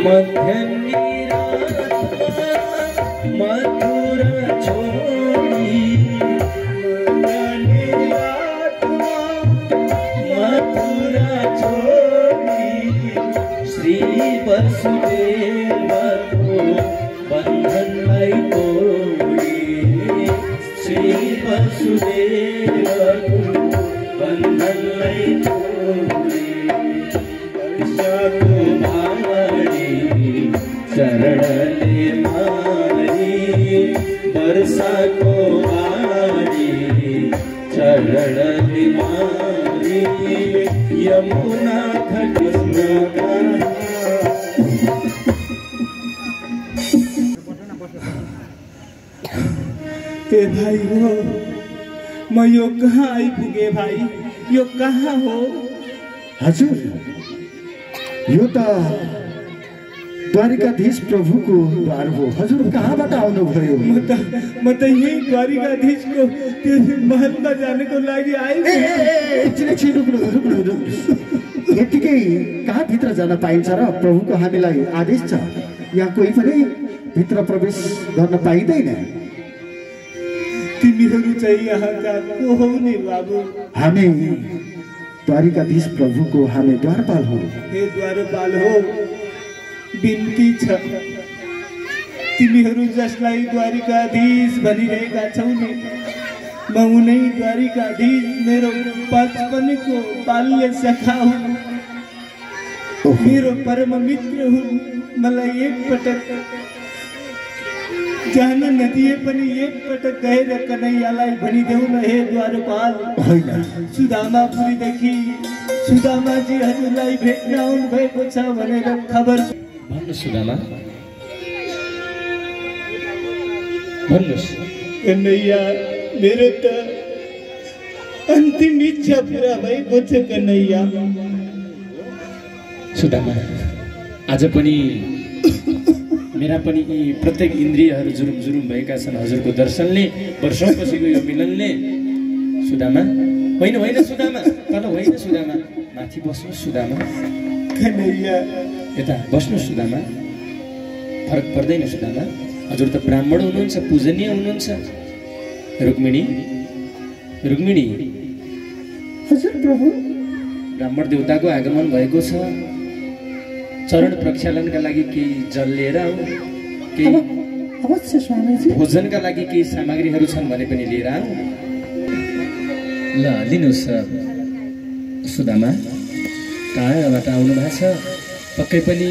मध्याह्नी रातमा मथुरा छोडी मथुरा छोडी श्री वसुदेवको बन्धनलाई तोडी श्री वसुदेवको बन्धनलाई तोडी वर्षको मारी चरणले मारी वर्षको मारी चरणले मारी यमुना घटना ते भाई हो म यो कहाँ आइपुगे भाइ यो कहाँ हो हजुर यो त द्वारिकाधीश प्रभुको द्वार हो हजुर कहाँबाट आउनुभयो म त यही द्वारिकाधीशको त्यो महलमा जानको लागि आएको एकछिन रुक्नु यतिकै कहाँ भित्र जान पाइन्छ र प्रभुको हामीलाई आदेश छ यहाँ कोही पनि भित्र प्रवेश गर्न पाइँदैन तिमीहरू चाहिँ यहाँका को हौ नि बाबु हामी द्वारिकाधीश प्रभुको हामी द्वारपाल हो हे द्वारपाल हो बिन्ती छ तिमीहरू जसलाई द्वारिकाधीश भनिरहेका छौ नि म उनै द्वारिकाधीश मेरो बचपनको बाल्य सखा हुन् मेरो परम मित्र हुन् मलाई एकपटक जान नदिए पनि एकपटक गएर कन्हैयालाई भनिदेऊ न हे द्वारपाल होइन सुदामापुरीदेखि सुदामाजी हजुरलाई भेट्न आउनु भएको छ भनेर खबर भन्नु सुदामा भन्नुस् कन्हैया मेरो त अन्तिम इच्छा पूरा भएको छ कन्हैया सुदामा आज पनि मेरा पनि यी प्रत्येक इन्द्रियहरू जुरुम जुरुम भएका छन् हजुरको दर्शनले वर्षौँपछिको यो मिलनले सुदामा होइन होइन सुदामा तल होइन सुदामा माथि बस्नु सुदामा कन्हैया यता बस्नु सुदामा फरक पर्दैन सुदामा हजुर त ब्राह्मण हुनुहुन्छ पूजनीय हुनुहुन्छ रुक्मिणी रुक्मिणी हजुर प्रभु ब्राह्मण देवताको आगमन भएको छ चरण प्रक्षालनका लागि केही जल लिएर आऊ केही अवश्य स्वामीजी भोजनका लागि केही सामग्रीहरू छन् भने पनि लिएर आऊ ल लिनुहोस् सुदामा टाढाबाट आउनु भएको छ पक्कै पनि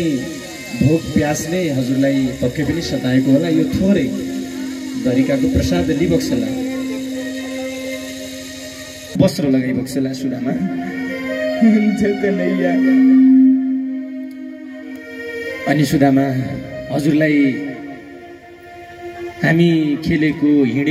भोक प्यासले हजुरलाई पक्कै पनि सताएको होला यो थोरै द्वारिकाको प्रसाद लिबक्सला वस्त्र लगाइबक्सला सुदामा हुन्छ कन्हैया अनि सुदामा हजुरलाई हामी खेलेको हिँडे